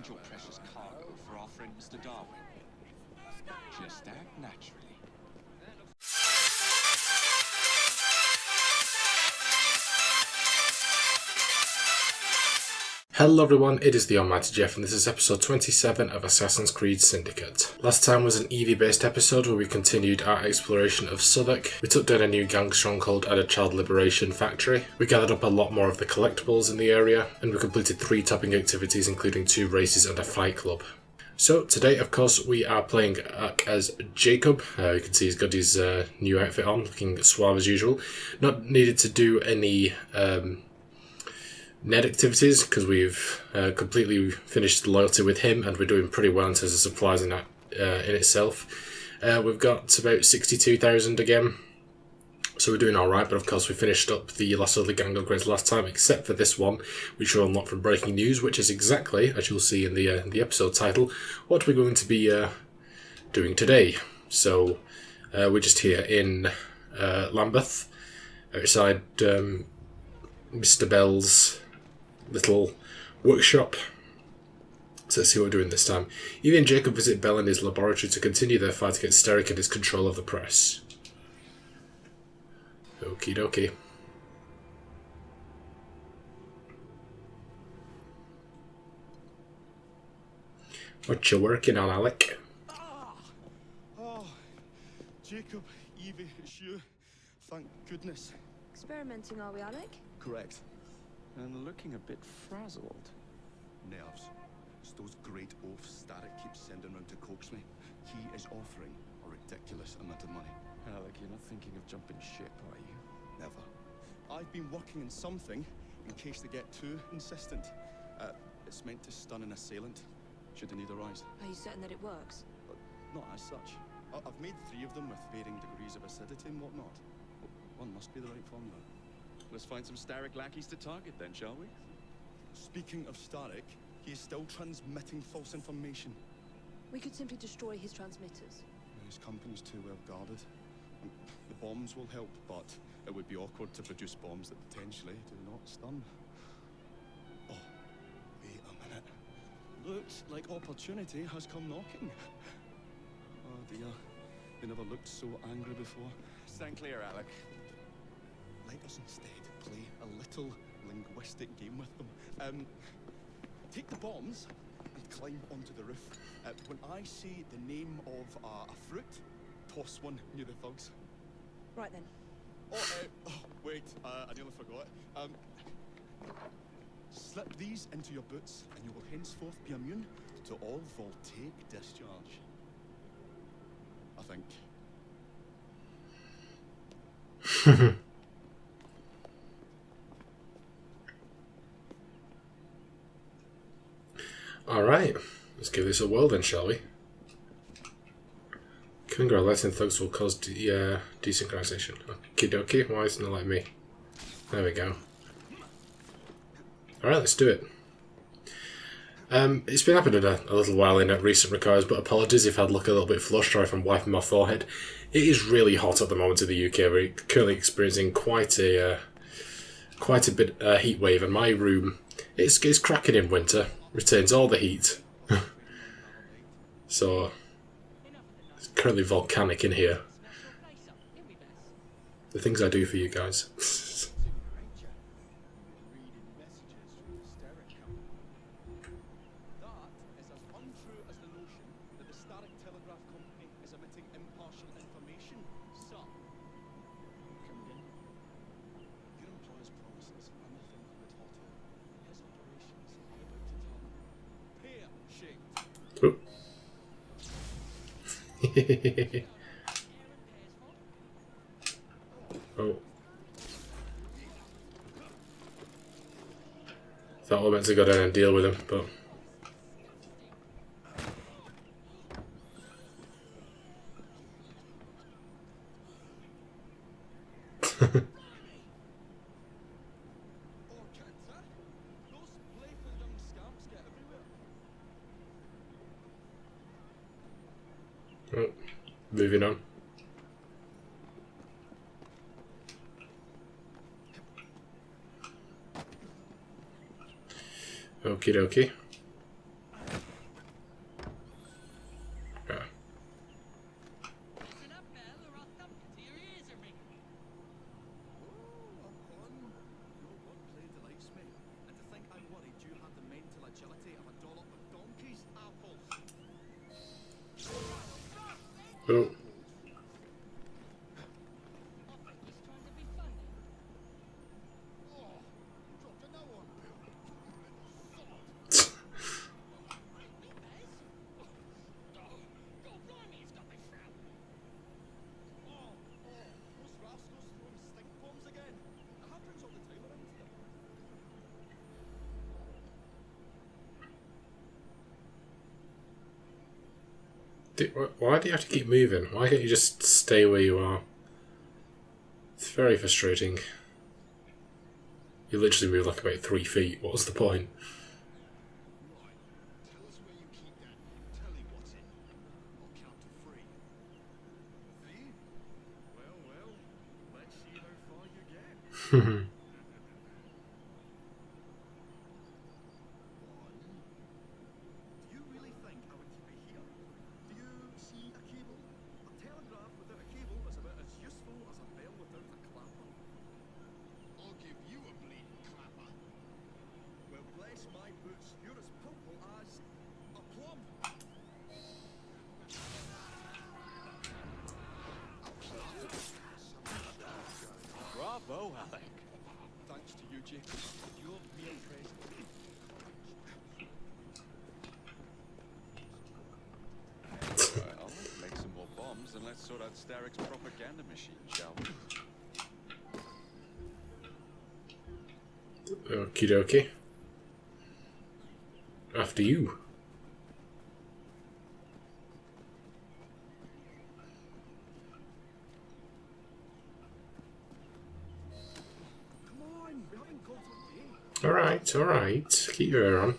and your precious cargo for our friend Mr. Darwen. Just act naturally. Hello everyone, it is the Almighty Jeff and this is episode 27 of Assassin's Creed Syndicate. Last time was an EV based episode where we continued our exploration of Southwark. We took down a new gang stronghold at a child liberation factory. We gathered up a lot more of the collectables in the area and we completed 3 topping activities including 2 races and a fight club. So today of course we are playing as Jacob. You can see he's got his new outfit on, looking suave as usual. Not needed to do any Ned activities because we've completely finished the loyalty with him and we're doing pretty well in terms of supplies in that in itself. We've got about 62,000 again, so we're doing alright, but of course we finished up the last of the gang upgrades last time except for this one which we'll unlock from breaking news, which is exactly, as you'll see in the episode title, what we're going to be doing today. So we're just here in Lambeth outside Mr. Bell's little workshop. So let's see what we're doing this time. Evie and Jacob visit Bell in his laboratory to continue their fight against Starrick and his control of the press. Okie dokie. What you working on, Alec? Oh, Jacob, Evie, it's you. Thank goodness. Experimenting, are we, Alec? Correct. And looking a bit frazzled. Nerves. It's those great oafs Starrick keeps sending round to coax me. He is offering a ridiculous amount of money. Alec, you're not thinking of jumping ship, are you? Never. I've been working on something in case they get too insistent. It's meant to stun an assailant, should the need arise. Are you certain that it works? But not as such. I've made 3 of them with varying degrees of acidity and whatnot. One must be the right formula. Let's find some Starrick lackeys to target then, shall we? Speaking of Starrick, he is still transmitting false information. We could simply destroy his transmitters. His company's too well guarded. The bombs will help, but it would be awkward to produce bombs that potentially do not stun. Oh, wait a minute. Looks like opportunity has come knocking. Oh dear, they never looked so angry before. Stand clear, Alec. Let us instead play a little linguistic game with them. Take the bombs and climb onto the roof. When I say the name of a fruit, toss one near the thugs. Right then. Wait, I nearly forgot. Slip these into your boots and you will henceforth be immune to all voltaic discharge. I think. Alright, let's give this a whirl then, shall we? Congratulating thugs will cause desynchronization. Okie dokie, why isn't it like me? There we go. Alright, let's do it. It's been happening a little while in recent records, but apologies if I'd look a little bit flushed or if I'm wiping my forehead. It is really hot at the moment in the UK. We're currently experiencing quite a bit heat wave, and my room it's cracking in winter. Retains all the heat. So it's currently volcanic in here. The things I do for you guys. Oh. Thought we were meant to go down and deal with him, but... Oh, moving on. Okie dokie. Oh. Why do you have to keep moving? Why can't you just stay where you are? It's very frustrating. You literally move like about 3 feet. What was the point? Tell us where you keep that. Tell him what's in. I'll count to 3. 3? Well, let's see how far you get. 1. Do you really think I would keep it here? Do you see a cable? A telegraph without a cable is about as useful as a bell without a clapper. I'll give you a bleeding clapper. Well, bless my boots, you're as purple as a plum. Bravo, Alec. Thanks to you, Jacob. You're mere present. Well, make some more bombs and let's sort out Starrick's propaganda machine, shall we? Okie dokie. After you. Come on, we haven't got all day. Alright. Keep your ear on.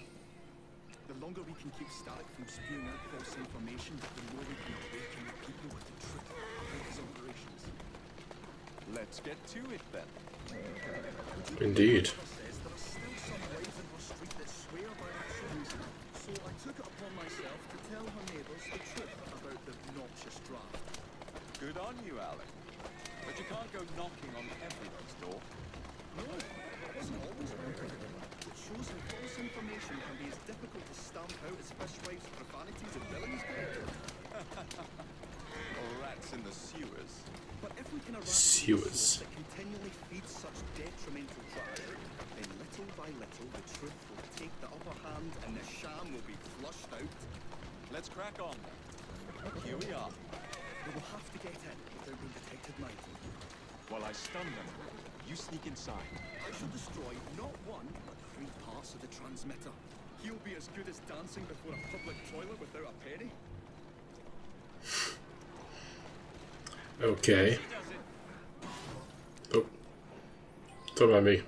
The longer we can keep Starrick from spewing out false information, the more we can awaken the people with the truth about his operations. Let's get to it then. Indeed. Says there are still some wives in her street that swear by the truth, so I took it upon myself to tell her neighbours the truth about the noxious draft. Good on you, Alec. But you can't go knocking on everyone's door. No, it wasn't always like that. It shows how false information can be as difficult to stamp out as fishwives' profanities at Billingsgate. Or rats in the sewers. But if we can Sewers. eradicate the source that continually feeds such detrimental trash, then little by little the truth will take the upper hand and the sham will be flushed out. Let's crack on then. Here we are. We will have to get in without being detected now. While I stun them, you sneak inside. I shall destroy not 1, but 3 parts of the transmitter. He'll be as good as dancing before a public toilet without a penny. Okay. Oh. Don't mind me.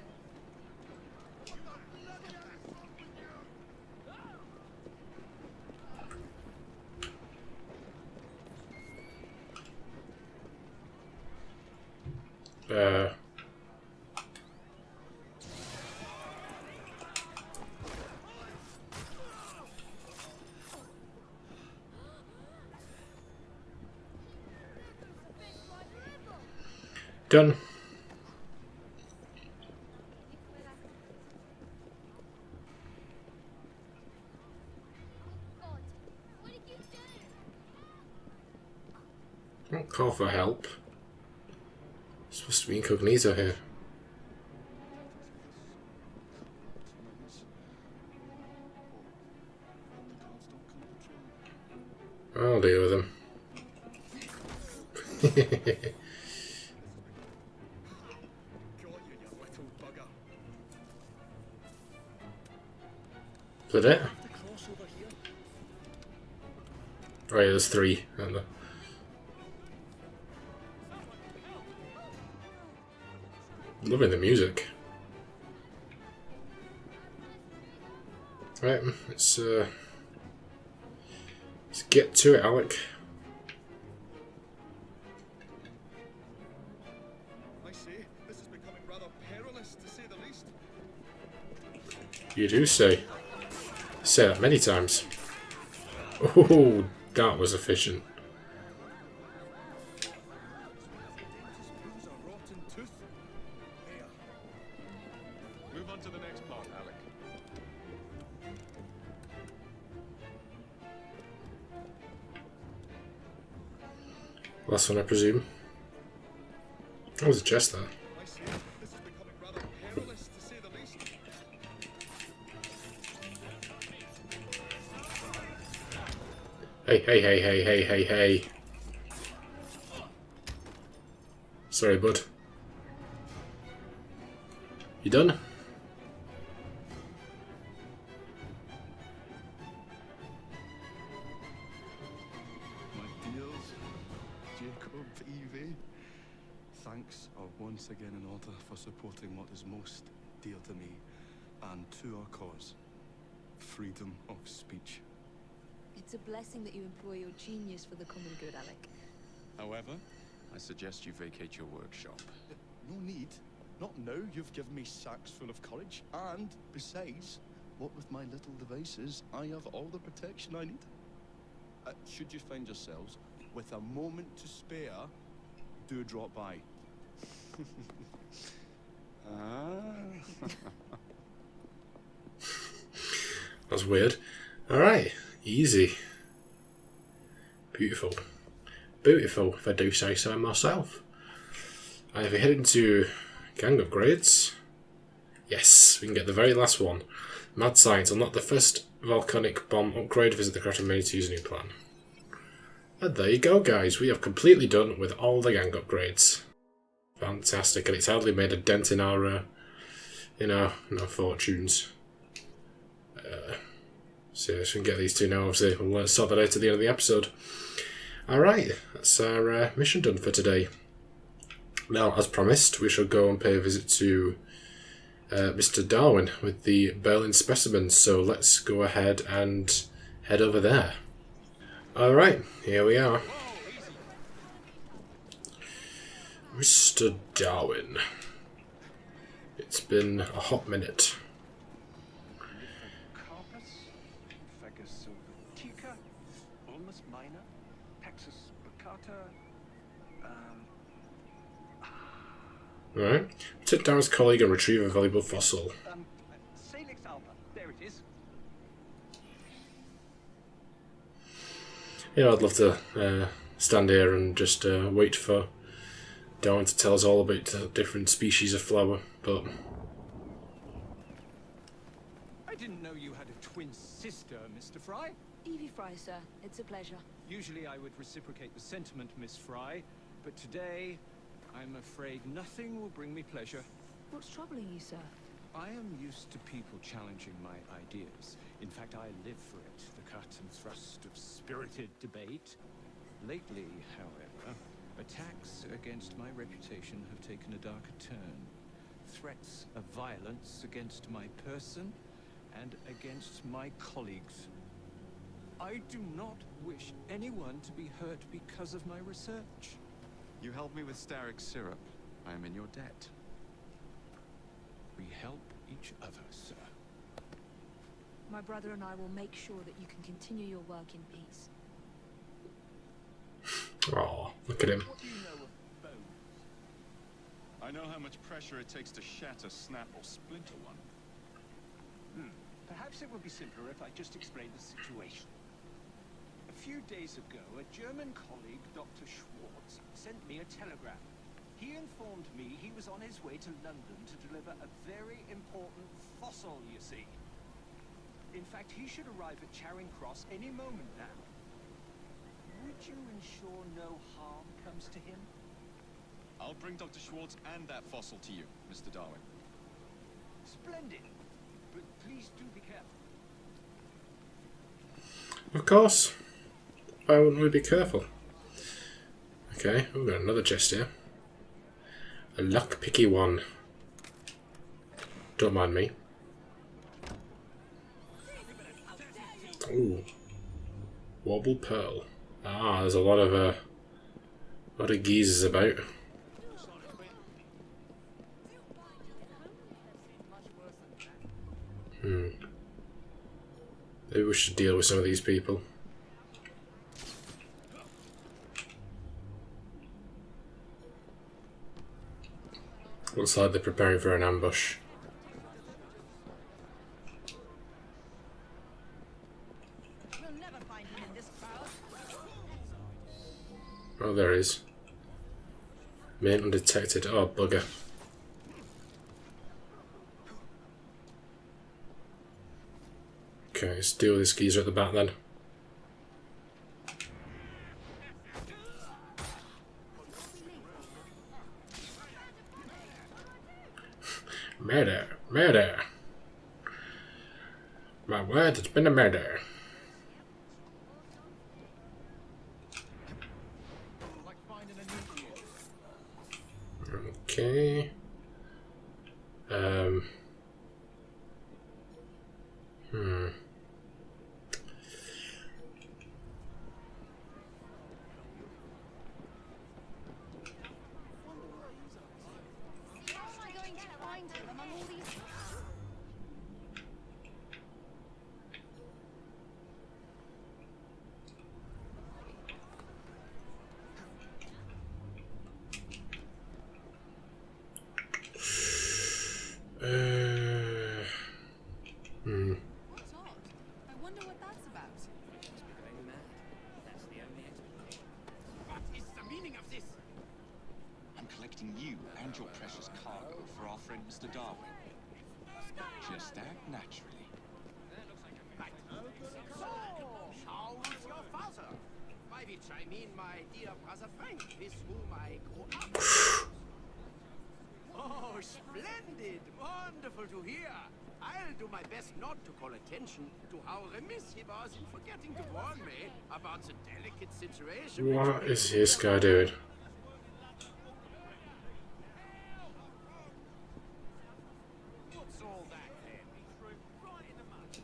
Done. Don't call for help. Supposed to be incognito here. I'll deal with him. Got you, you little bugger. Is that it? Have to cross over here. Oh yeah, there's 3, aren't there? Loving the music. Right, let's get to it, Alec. I say, this is becoming rather perilous, to say the least. You do say. Say that many times. Oh, that was efficient. Spoons a rotten tooth. There. Move on to the next part, Alec. Last one, I presume. Oh, there's a chest there. I say, this is becoming rather perilous, to say the least. Hey. Sorry, bud. You done? My dears, Jacob, Evie, thanks are once again in order for supporting what is most dear to me and to our cause, freedom of speech. It's a blessing that you employ your genius for the common good, Alec. However, I suggest you vacate your workshop. No need. Not now you've given me sacks full of courage. And, besides, what with my little devices, I have all the protection I need. Should you find yourselves with a moment to spare, do drop by. That's weird. Alright, easy. Beautiful. Beautiful, if I do say so myself. I have headed to gang upgrades. Yes, we can get the very last one. Mad Science, unlock the first volcanic bomb upgrade, visit the craft menu to use a new plan. And there you go, guys. We have completely done with all the gang upgrades. Fantastic, and it's hardly made a dent in our fortunes. So we can get these two now. Obviously, we'll sort that out at the end of the episode. Alright, that's our mission done for today. Now, as promised, we shall go and pay a visit to Mr. Darwen with the Berlin specimens. So let's go ahead and head over there. Alright, here we are. Mr. Darwen. It's been a hot minute. Alright. Take down his colleague and retrieve a valuable fossil. There it is. Yeah, I'd love to stand here and just wait for Darwen to tell us all about the different species of flower, but... I didn't know you had a twin sister, Mr. Fry. Evie Fry, sir. It's a pleasure. Usually I would reciprocate the sentiment, Miss Fry, but today I'm afraid nothing will bring me pleasure. What's troubling you, sir? I am used to people challenging my ideas. In fact, I live for it, the cut and thrust of spirited debate. Lately, however, attacks against my reputation have taken a darker turn. Threats of violence against my person and against my colleagues. I do not wish anyone to be hurt because of my research. You helped me with Starrick syrup. I am in your debt. We help each other, sir. My brother and I will make sure that you can continue your work in peace. Aw, look at him. What do you know of bones? I know how much pressure it takes to shatter, snap, or splinter one. Perhaps it would be simpler if I just explained the situation. A few days ago, a German colleague, Dr. Schwartz, sent me a telegram. He informed me he was on his way to London to deliver a very important fossil, you see. In fact, he should arrive at Charing Cross any moment now. Would you ensure no harm comes to him? I'll bring Dr. Schwartz and that fossil to you, Mr. Darwen. Splendid. But please do be careful. Of course. Why wouldn't we be careful? Okay, we've got another chest here. A luck-picky one. Don't mind me. Ooh. Wobble Pearl. Ah, there's a lot of geezers about. Maybe we should deal with some of these people. Looks like they're preparing for an ambush. You'll never find him in this crowd. Oh, there he is. Main undetected. Oh, bugger. Okay, let's deal with this geezer at the back then. Murder! Murder! My word, it's been a murder. Okay. What's odd? I wonder what that's about. What is the meaning of this? I'm collecting you and your precious cargo for our friend Mr. Darwen. Just act naturally. So, how's your father? By which I mean my dear brother Frank, with whom I grew up. Oh, splendid! Wonderful to hear. I'll do my best not to call attention to how remiss he was in forgetting to warn me about the delicate situation. What is this guy doing? What's all that then? Right in the mud.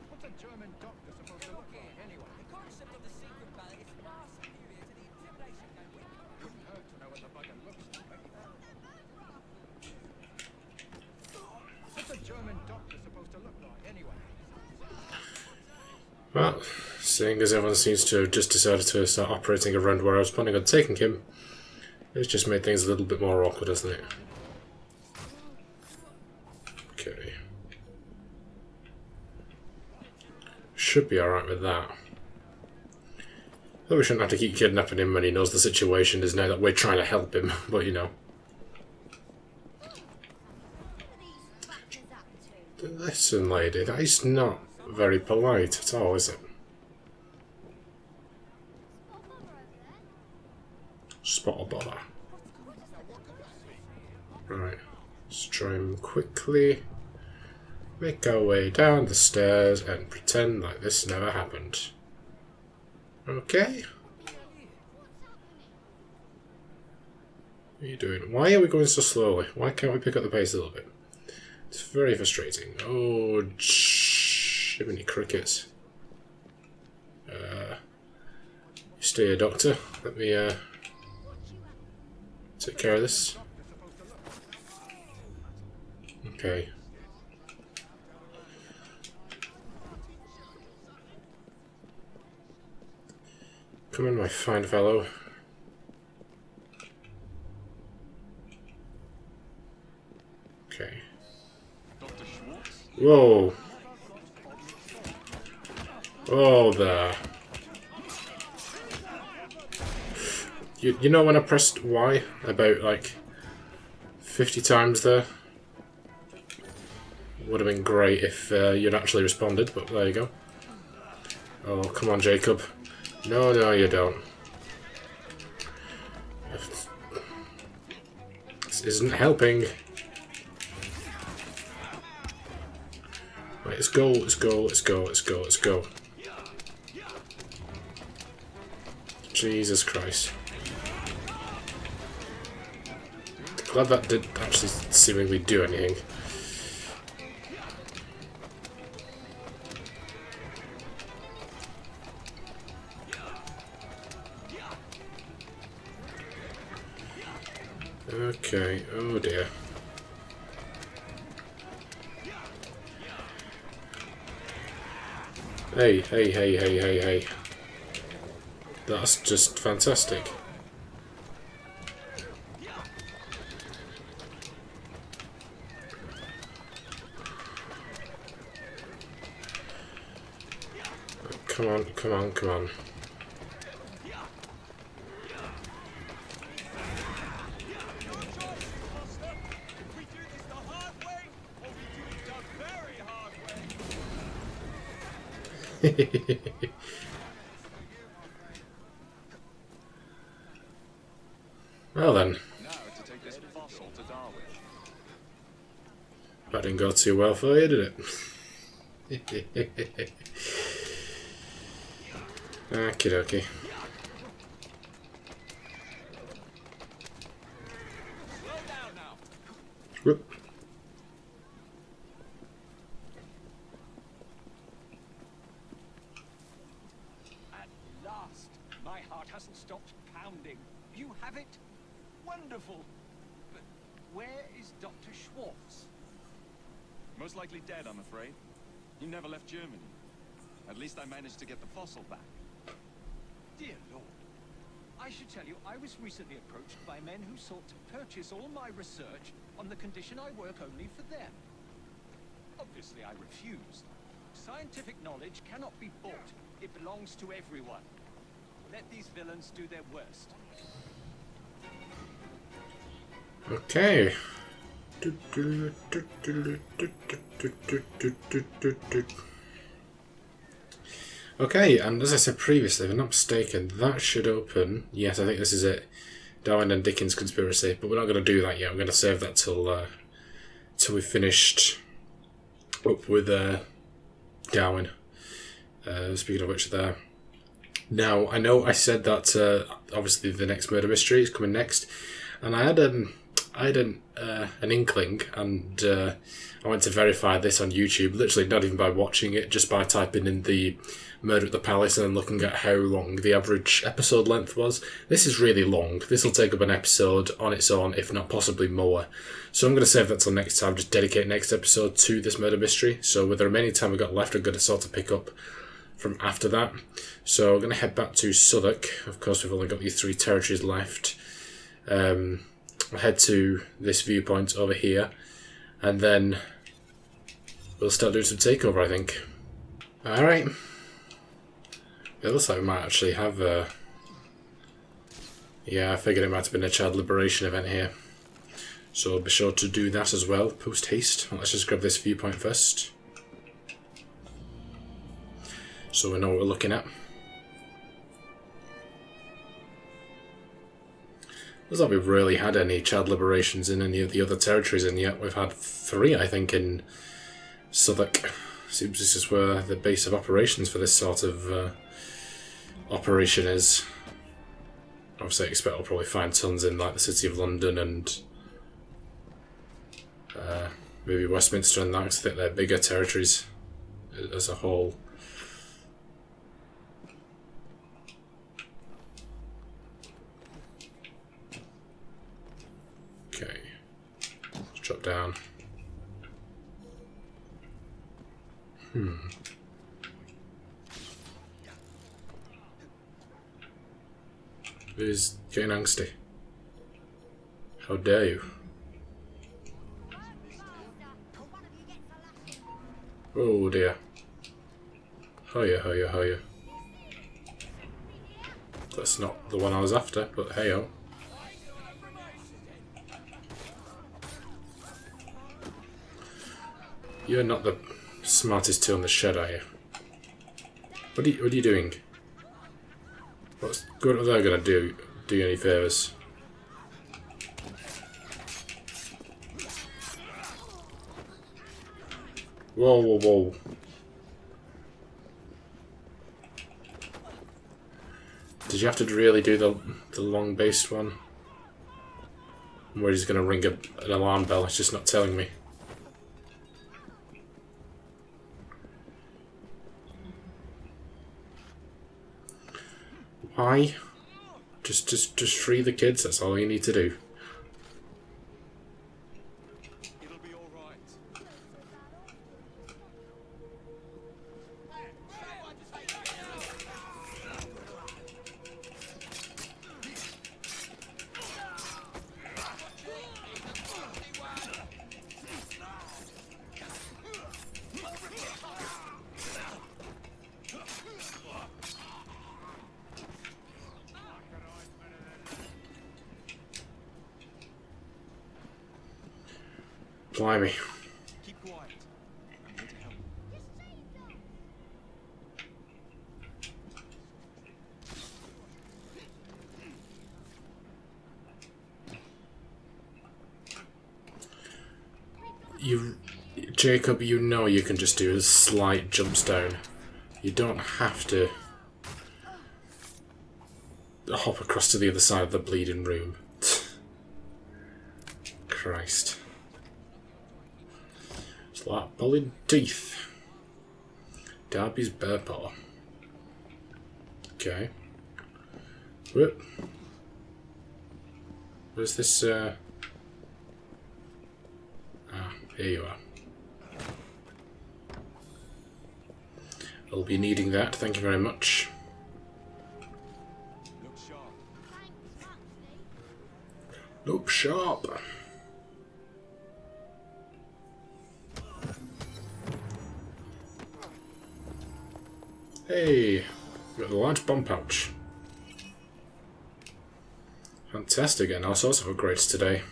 What's a German doctor supposed to look like anyway? The concept of the secret ballot is far superior to the intimidation game we Couldn't hurt to know what the bugger looks like. What's a German doctor supposed to look like anyway? Well, seeing as everyone seems to have just decided to start operating around where I was planning on taking him, it's just made things a little bit more awkward, hasn't it? Okay. Should be alright with that. Though we shouldn't have to keep kidnapping him when he knows the situation is now that we're trying to help him, but you know. Listen, lady, that is not very polite at all, is it? Spot a bother. Right, let's try him quickly. Make our way down the stairs and pretend like this never happened. Okay? What are you doing? Why are we going so slowly? Why can't we pick up the pace a little bit? It's very frustrating. Oh, shiminy crickets. You stay here, Doctor. Let me take care of this. Okay. Come in, my fine fellow. Okay. Dr. Schwartz? Whoa. Oh, there. You know when I pressed Y about like 50 times there? Would have been great if you'd actually responded, but there you go. Oh, come on, Jacob. No, no, you don't. This isn't helping. Right, let's go, let's go, let's go, let's go, let's go. Jesus Christ. Glad that did actually seemingly do anything. Okay, oh dear. Hey, hey, hey, hey, hey, hey. That's just fantastic. Come on, come on, come on. Well then, Now to take this fossil to Darwen. that didn't go too well for you, did it? Okie dokie. Whoop. At last, my heart hasn't stopped pounding. You have it? Wonderful. But where is Dr. Schwartz? Most likely dead, I'm afraid. He never left Germany. At least I managed to get the fossil back. Dear Lord. I should tell you, I was recently approached by men who sought to purchase all my research on the condition I work only for them. Obviously, I refused. Scientific knowledge cannot be bought. It belongs to everyone. Let these villains do their worst. Okay. Okay, and as I said previously, if I'm not mistaken, that should open. Yes, I think this is it. Darwen and Dickens conspiracy, but we're not going to do that yet. We're going to save that till we've finished up with Darwen. Speaking of which, there. Now, I know I said that obviously the next murder mystery is coming next, and I had an inkling, and I went to verify this on YouTube, literally not even by watching it, just by typing in the Murder at the Palace and then looking at how long the average episode length was. This is really long. This will take up an episode on its own, if not possibly more. So I'm going to save that till next time, just dedicate next episode to this murder mystery. So with the remaining time we've got left, I'm going to sort of pick up from after that. So I'm going to head back to Southwark. Of course, we've only got these 3 territories left. I'll head to this viewpoint over here, and then we'll start doing some takeover, I think. Alright. It looks like we might actually have yeah, I figured it might have been a child liberation event here. So be sure to do that as well, post haste. Let's just grab this viewpoint first, so we know what we're looking at. Looks like we've really had any child liberations in any of the other territories, and yet we've had 3, I think, in Southwark. Seems this is where the base of operations for this sort of operation is. Obviously, I expect we'll probably find tons in like the City of London and maybe Westminster and that, because I think they're bigger territories as a whole. Okay, let's drop down. Who's getting angsty? How dare you? Oh dear. Hoya, hoya, hoya. That's not the one I was after, but hey-oh. You're not the smartest tool in the shed, are you? What are you doing? What's good? What are they gonna do? Do you any favours? Whoa, whoa, whoa! Did you have to really do the long-based one? Where he's gonna ring an alarm bell? It's just not telling me. Why? Just free the kids, that's all you need to do. It'll be all right. Blimey. Keep quiet. I'm here to help. Jacob, you know you can just do a slight jumps down. You don't have to hop across to the other side of the bleeding room. Christ. It's like pulling teeth. Darby's bear paw. Okay. Whoop. Where's this, Ah, here you are. I'll be needing that, thank you very much. Look sharp. Look sharp. Hey, got a large bomb pouch. Fantastic, and all sorts of upgrades today.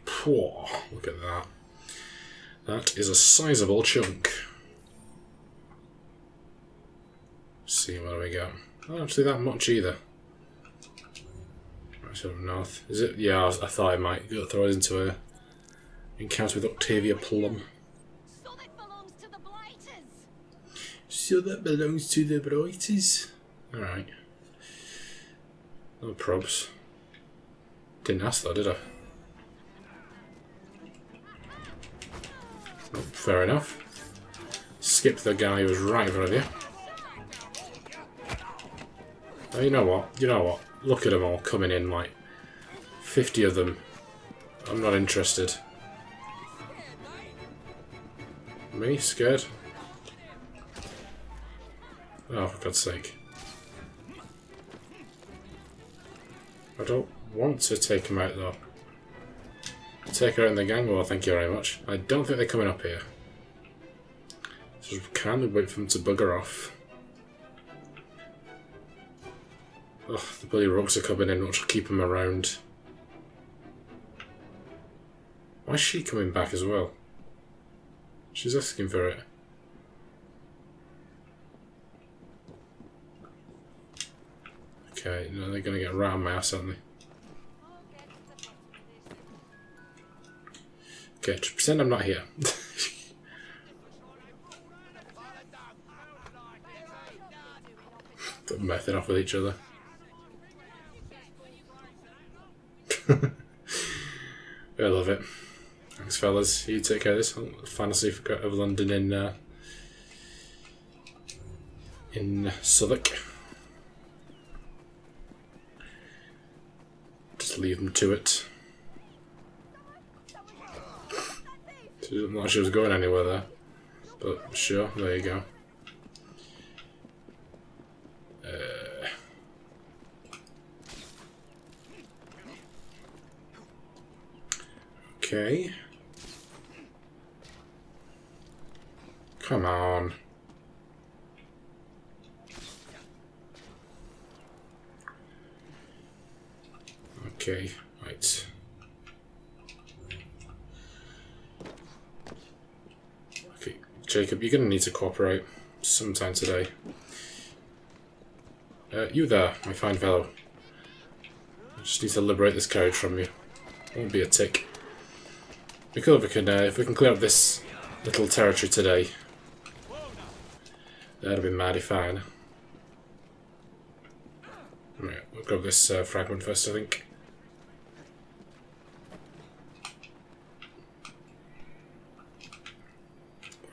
Pwah, look at that. That is a sizable chunk. Let's see what do we got. Not actually that much either. Right, sort of north. Is it? Yeah, I thought I might throw it into a encounter with Octavia Plum. So that belongs to the Blighters. So that belongs to the Blighters. Alright. No probs. Didn't ask that, did I? Oh, fair enough. Skip the guy who was right in front of you. Oh, you know what? You know what? Look at them all coming in, like 50 of them. I'm not interested. Me? Scared? Oh, for God's sake. I don't want to take him out, though. Take her out in the gang war, thank you very much. I don't think they're coming up here. So kind of wait for them to bugger off. Ugh, the bloody rogues are coming in, which will keep them around. Why is she coming back as well? She's asking for it. Okay, no, they're going to get round my ass, aren't they? Okay, just pretend I'm not here. Put method off with each other. I love it. Thanks, fellas. You take care of this. Fantasy of London in Southwark. Just leave them to it. She didn't look like she was going anywhere there. But sure, there you go. Okay. Come on. Okay, right. Okay, Jacob, you're gonna need to cooperate sometime today. You there, my fine fellow. I just need to liberate this carriage from you. Won't be a tick. If we can clear up this little territory today, that'd be mighty fine. Right, we'll grab this fragment first, I think.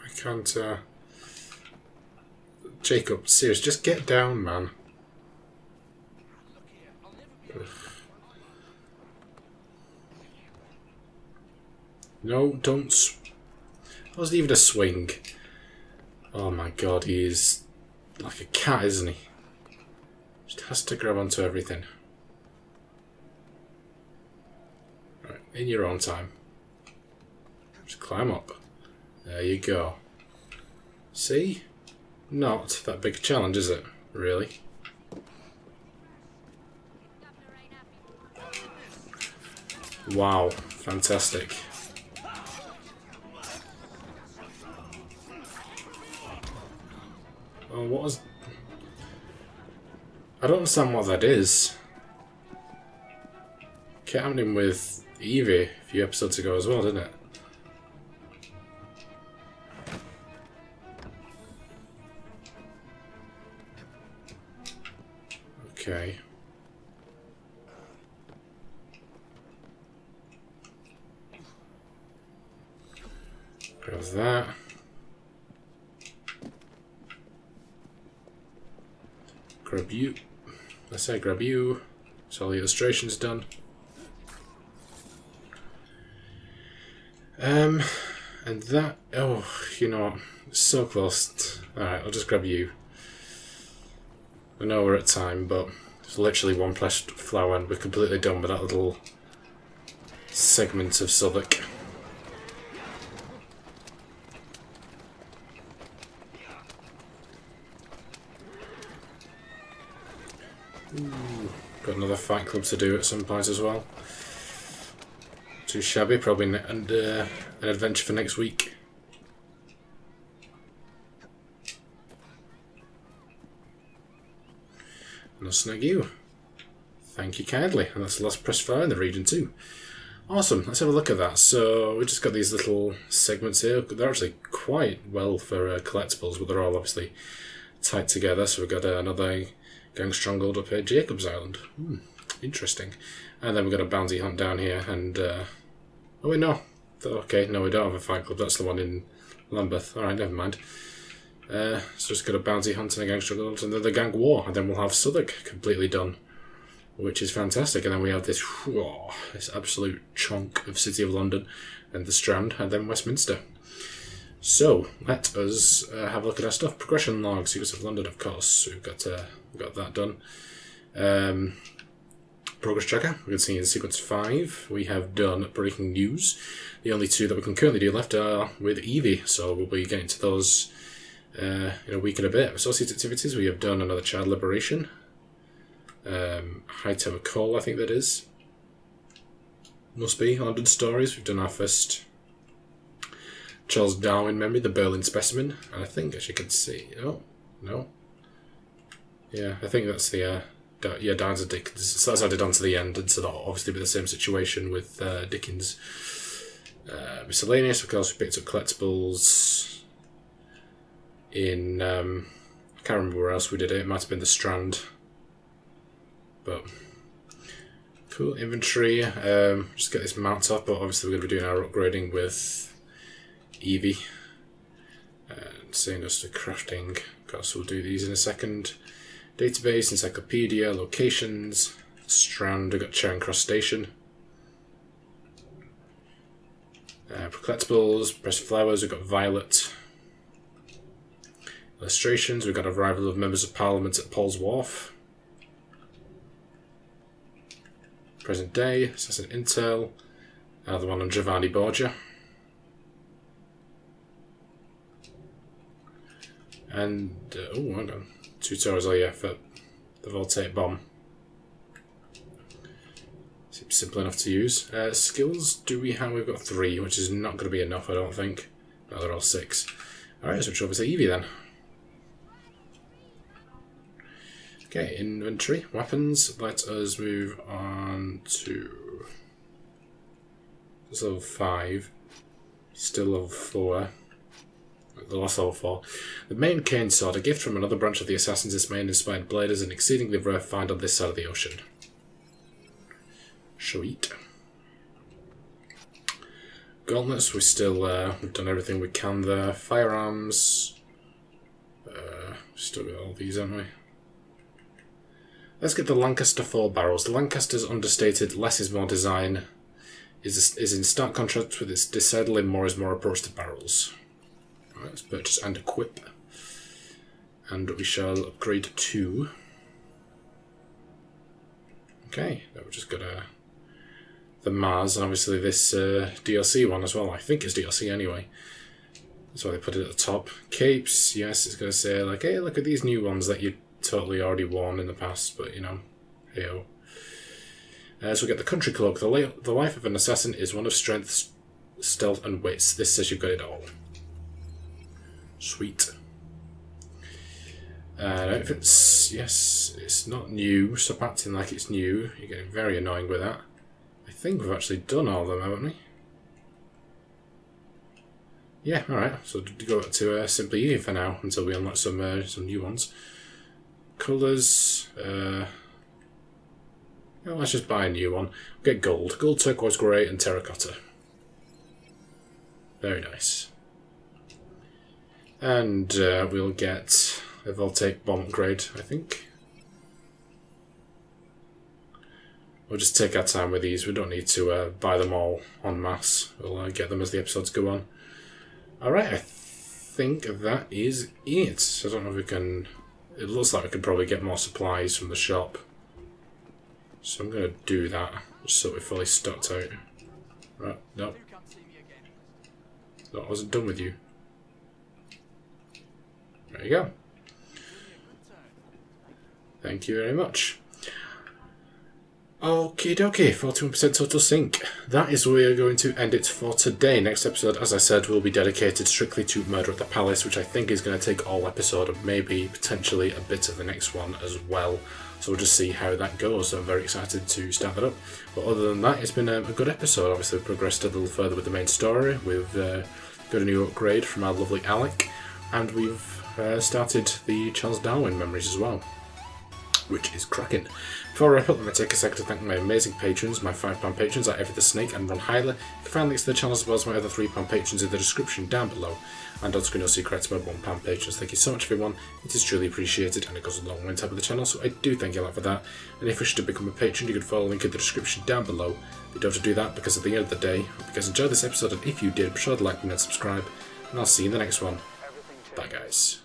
I can't, Jacob, seriously, just get down, man. Ugh. No, don't. That wasn't even a swing. Oh my god, he is like a cat, isn't he? Just has to grab onto everything. Right, in your own time. Just climb up. There you go. See? Not that big a challenge, is it? Really? Wow, fantastic. I don't understand what that is. Kept happening with Evie a few episodes ago as well, didn't it? Okay. Grab that. Grab you. I say grab you. So all the illustrations done. And that, oh, you know what, it's so close. Alright, I'll just grab you. I know we're at time, but it's literally one pressed flower and we're completely done with that little segment of Southwark. Ooh, got another fight club to do at some point as well. Too shabby, probably an adventure for next week. And I'll snag you. Thank you kindly. And that's the last press fire in the region too. Awesome, let's have a look at that. So we just got these little segments here. They're actually quite well for collectibles, but they're all obviously tied together. So we've got another gang stronghold up here, Jacob's Island. Interesting. And then we've got a bounty hunt down here, and oh wait, no. Okay, no, we don't have a fight club. That's the one in Lambeth. Alright, never mind. So just got a bounty hunt and a gang struggle and then the gang war, and then we'll have Southwark completely done, which is fantastic. And then we have this absolute chunk of City of London and the Strand, and then Westminster. So let us have a look at our stuff. Progression log, Secrets of London, of course. So we've got that done. Progress tracker, we can see in sequence 5 we have done breaking news. The only 2 that we can currently do left are with Evie, so we'll be getting to those in a week and a bit. Associate activities, we have done another child liberation. High Tower Call, I think that is. Must be. London Stories, we've done our first Charles Darwin memory, the Berlin specimen. And I think, as you can see, no. Yeah, I think that's the Dines of Dickens. So that's added on to the end, and so that'll obviously be the same situation with Dickens. Miscellaneous, of course, we picked up collectibles in, I can't remember where else we did it. It might have been the Strand. But, cool. Inventory, just get this mount up, but obviously we're going to be doing our upgrading with Evie. And seeing us to crafting, of course we'll do these in a second. Database, encyclopedia, locations, Strand, we've got Charing Cross Station. Collectibles, press flowers, we've got Violet. Illustrations, we've got arrival of members of Parliament at Paul's Wharf. Present day, Assassin Intel, another one on Giovanni Borgia. And, oh, hang on. Tutorials, oh yeah, for the voltaic bomb. Seems simple enough to use. Skills, do we have? We've got 3, which is not going to be enough, I don't think. No, they're all 6. Alright, switch over to Evie then. Okay, inventory, weapons. Let us move on to level 5. Still level 4. The last level 4. The main cane sword, a gift from another branch of the Assassins' Dismayed inspired Blighters, an exceedingly rare find on this side of the ocean. Sweet. Gauntlets, we've done everything we can there. Firearms. Still got all these, haven't we? Let's get the Lancaster 4 barrels. The Lancaster's understated less is more design is in stark contrast with its decidedly more is more approach to barrels. Right, let's purchase and equip. And we shall upgrade to... Okay, now we've just got the Mars, and obviously this DLC one as well. I think it's DLC anyway. That's why they put it at the top. Capes, yes, it's going to say like, hey, look at these new ones that you totally already worn in the past, but you know, hey-oh. So we get the Country Cloak. The life of an assassin is one of strength, stealth, and wits. This says you've got it all. Sweet. If it's... Yes, it's not new. Stop acting like it's new. You're getting very annoying with that. I think we've actually done all of them, haven't we? Yeah, alright. So go back to Simply Easy for now until we unlock some new ones. Colours... well, let's just buy a new one. We'll get gold. Gold, turquoise, grey and terracotta. Very nice. And we'll get a voltaic bomb upgrade, I think. We'll just take our time with these. We don't need to buy them all en masse. We'll get them as the episodes go on. Alright, I think that is it. I don't know if we can... It looks like we could probably get more supplies from the shop. So I'm going to do that, just so we're fully stocked out. Right, no. No, I wasn't done with you. There you go. Thank you very much. Okie dokie, 41% total sync. That is where we are going to end it for today. Next episode, as I said, will be dedicated strictly to Murder at the Palace, which I think is going to take all episode and maybe potentially a bit of the next one as well. So we'll just see how that goes. So I'm very excited to start that up. But other than that, it's been a good episode. Obviously, we've progressed a little further with the main story. We've got a new upgrade from our lovely Alec. And we've started the Charles Darwin memories as well, which is cracking. Before I wrap up, let me take a second to thank my amazing patrons, my £5 patrons are Every the Snake and Ron Hyler. You can find links to the channel as well as my other £3 patrons in the description down below. And on screen you'll see credits to my £1 patrons. Thank you so much everyone, it is truly appreciated and it goes a long way to help with the channel, so I do thank you a lot for that. And if you wish to become a patron, you can follow the link in the description down below. You don't have to do that because at the end of the day, I hope you guys enjoyed this episode, and if you did, be sure to like and subscribe, and I'll see you in the next one. Bye guys.